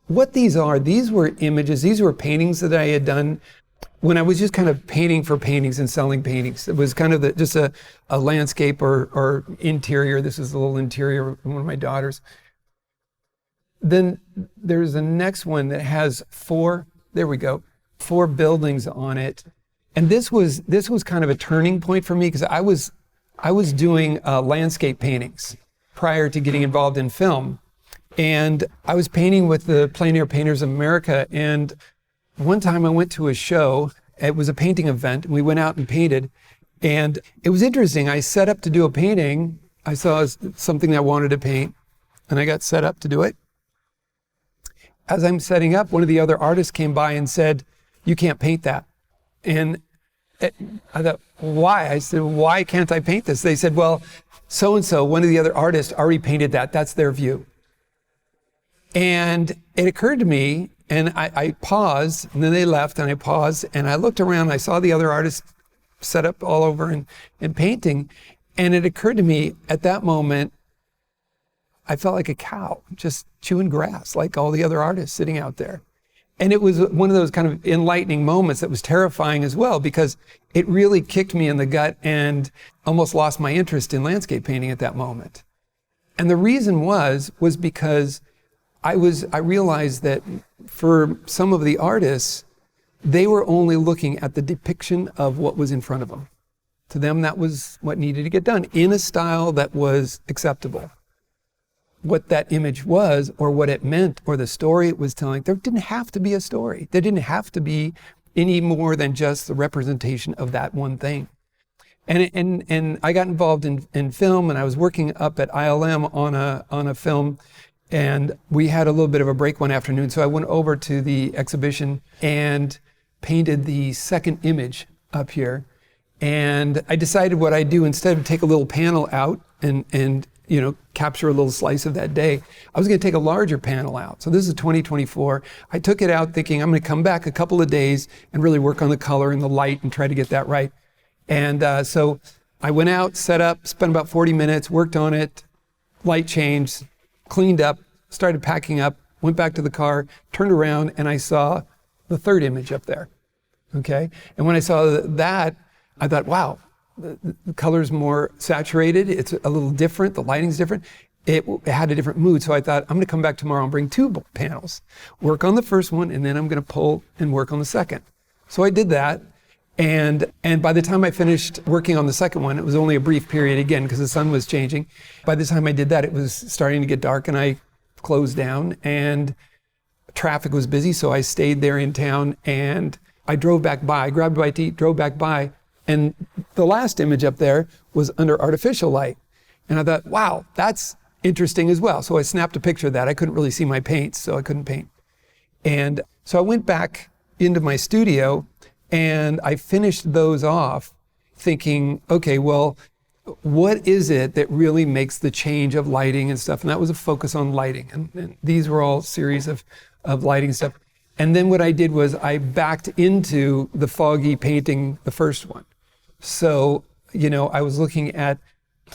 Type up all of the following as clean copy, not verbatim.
what these were images, these were paintings that I had done when I was just kind of painting for paintings and selling paintings. It was kind of just a landscape or interior. This is a little interior of one of my daughters. Then there's the next one that has four buildings on it. And this was kind of a turning point for me because I was doing landscape paintings prior to getting involved in film. And I was painting with the Plein Air Painters of America. And one time I went to a show. It was a painting event, and we went out and painted. And it was interesting. I set up to do a painting. I saw something I wanted to paint, and I got set up to do it. As I'm setting up, one of the other artists came by and said, "You can't paint that." And I thought, why? I said, "Why can't I paint this?" They said, "Well, so-and-so, one of the other artists already painted that. That's their view." And it occurred to me, and I paused, and then they left, and I paused, and I looked around, and I saw the other artists set up all over and painting, and it occurred to me at that moment, I felt like a cow, just chewing grass, like all the other artists sitting out there. And it was one of those kind of enlightening moments that was terrifying as well, because it really kicked me in the gut and almost lost my interest in landscape painting at that moment. And the reason was because I realized that for some of the artists, they were only looking at the depiction of what was in front of them. To them, that was what needed to get done in a style that was acceptable. What that image was, or what it meant, or the story it was telling, there didn't have to be a story. There didn't have to be any more than just the representation of that one thing. And I got involved in film, and I was working up at ILM on a film, and we had a little bit of a break one afternoon, so I went over to the exhibition and painted the second image up here. And I decided what I'd do, instead of take a little panel out and capture a little slice of that day, I was going to take a larger panel out. So this is 2024. I took it out thinking I'm going to come back a couple of days and really work on the color and the light and try to get that right. And so I went out, set up, spent about 40 minutes, worked on it, light changed, cleaned up, started packing up, went back to the car, turned around, and I saw the third image up there. Okay? And when I saw that, I thought, wow, the color's more saturated, it's a little different, the lighting's different. It had a different mood, so I thought, I'm gonna come back tomorrow and bring two panels, work on the first one, and then I'm gonna pull and work on the second. So I did that, and by the time I finished working on the second one, it was only a brief period again, because the sun was changing. By the time I did that, it was starting to get dark, and I closed down, and traffic was busy, so I stayed there in town, and I drove back by, I grabbed a bite to eat, drove back by, and the last image up there was under artificial light. And I thought, wow, that's interesting as well. So I snapped a picture of that. I couldn't really see my paints, so I couldn't paint. And so I went back into my studio and I finished those off thinking, okay, well, what is it that really makes the change of lighting and stuff? And that was a focus on lighting. And these were all series of lighting stuff. And then what I did was I backed into the foggy painting, the first one. So, I was looking at,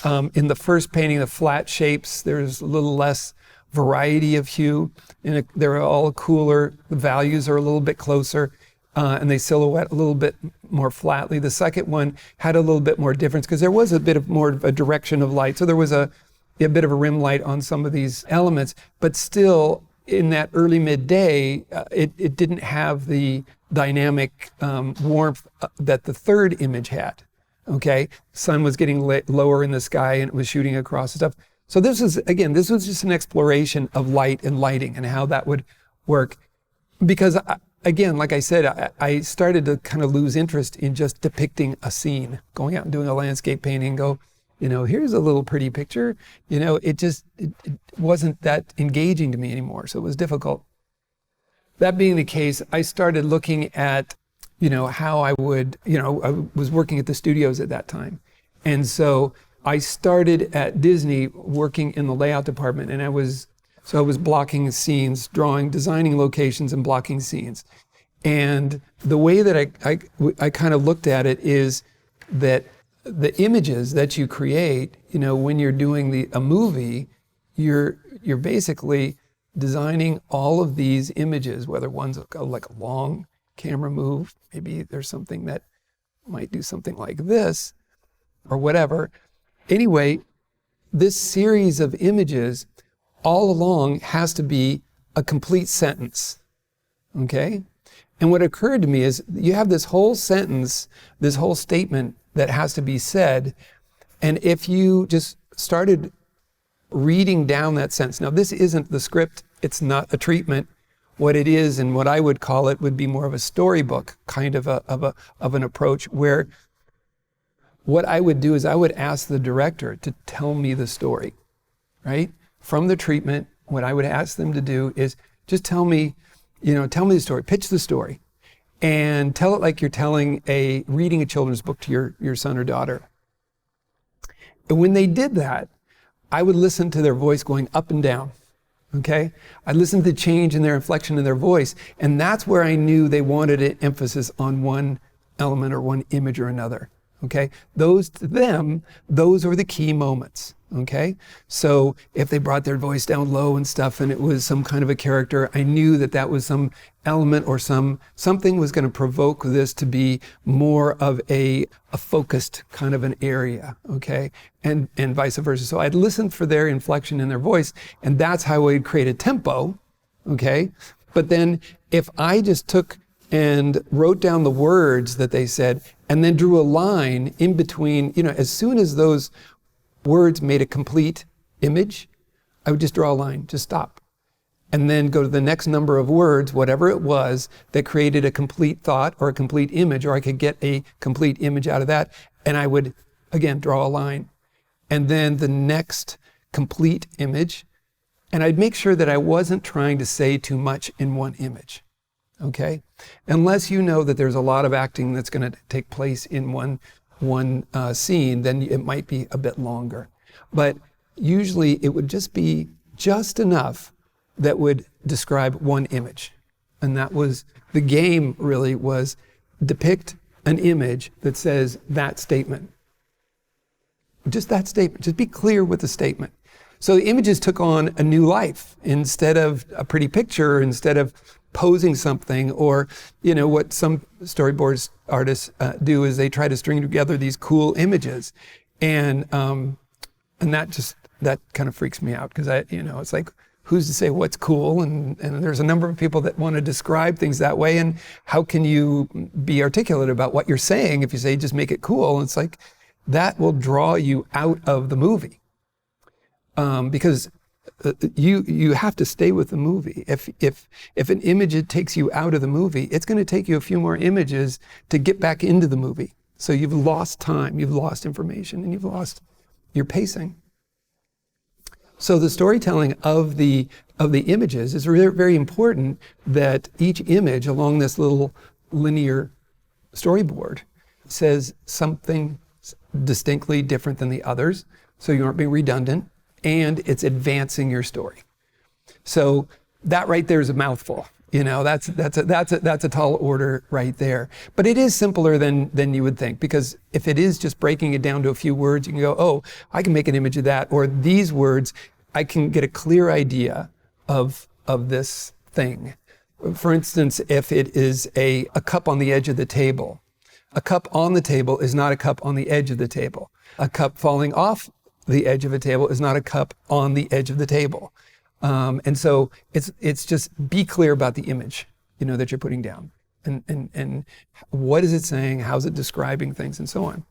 in the first painting, the flat shapes, there's a little less variety of hue, and they're all cooler, the values are a little bit closer, and they silhouette a little bit more flatly. The second one had a little bit more difference, because there was a bit more of a direction of light, so there was a bit of a rim light on some of these elements, but still, in that early midday, it didn't have the dynamic warmth that the third image had. Okay, sun was getting lower in the sky and it was shooting across and stuff. So this was just an exploration of light and lighting and how that would work. Because again, like I said, I started to kind of lose interest in just depicting a scene, going out and doing a landscape painting, here's a little pretty picture. It wasn't that engaging to me anymore, so it was difficult. That being the case, I started looking at, how I would, I was working at the studios at that time. And so I started at Disney working in the layout department, and I was blocking scenes, designing locations and blocking scenes. And the way that I kind of looked at it is that the images that you create, when you're doing a movie, you're basically designing all of these images, whether one's like a long camera move, maybe there's something that might do something like this or whatever. Anyway, this series of images all along has to be a complete sentence, okay? And what occurred to me is you have this whole sentence, this whole statement that has to be said, and if you just started reading down that sentence, now this isn't the script, it's not a treatment. What it is, and what I would call it, would be more of a storybook kind of an approach, where what I would do is I would ask the director to tell me the story, right? From the treatment, what I would ask them to do is just tell me the story, pitch the story, and tell it like you're reading a children's book to your son or daughter. And when they did that, I would listen to their voice going up and down, okay? I'd listen to the change in their inflection in their voice, and that's where I knew they wanted an emphasis on one element or one image or another, okay? Those, to them, those are the key moments, okay? So if they brought their voice down low and stuff and it was some kind of a character, I knew that that was some element or something was going to provoke this to be more of a focused kind of an area, okay? And vice versa. So I'd listen for their inflection in their voice, and that's how I'd create a tempo, okay? But then if I just took and wrote down the words that they said and then drew a line in between, as soon as those words made a complete image, I would just draw a line, just stop. And then go to the next number of words, whatever it was, that created a complete thought or a complete image, or I could get a complete image out of that. And I would, again, draw a line. And then the next complete image. And I'd make sure that I wasn't trying to say too much in one image, okay? Unless you know that there's a lot of acting that's going to take place in one scene, then it might be a bit longer. But usually it would just be just enough that would describe one image. And that was, the game really was depict an image that says that statement. Just that statement, just be clear with the statement. So the images took on a new life. Instead of a pretty picture, instead of posing something, or what some storyboard artists do is they try to string together these cool images, and that kind of freaks me out, because it's like, who's to say what's cool? And there's a number of people that want to describe things that way, and how can you be articulate about what you're saying if you say just make it cool? And it's like, that will draw you out of the movie, because you have to stay with the movie. If an image takes you out of the movie, it's going to take you a few more images to get back into the movie. So you've lost time, you've lost information, and you've lost your pacing. So the storytelling of the images is very, very important, that each image along this little linear storyboard says something distinctly different than the others, so you aren't being redundant, and it's advancing your story. So that right there is a mouthful. That's a tall order right there. But it is simpler than you would think, because if it is just breaking it down to a few words, you can go, oh, I can make an image of that, or these words, I can get a clear idea of this thing. For instance, if it is a cup on the edge of the table, a cup on the table is not a cup on the edge of the table. A cup falling off the edge of a table is not a cup on the edge of the table. And so it's just be clear about the image, that you're putting down, and what is it saying, how's it describing things, and so on.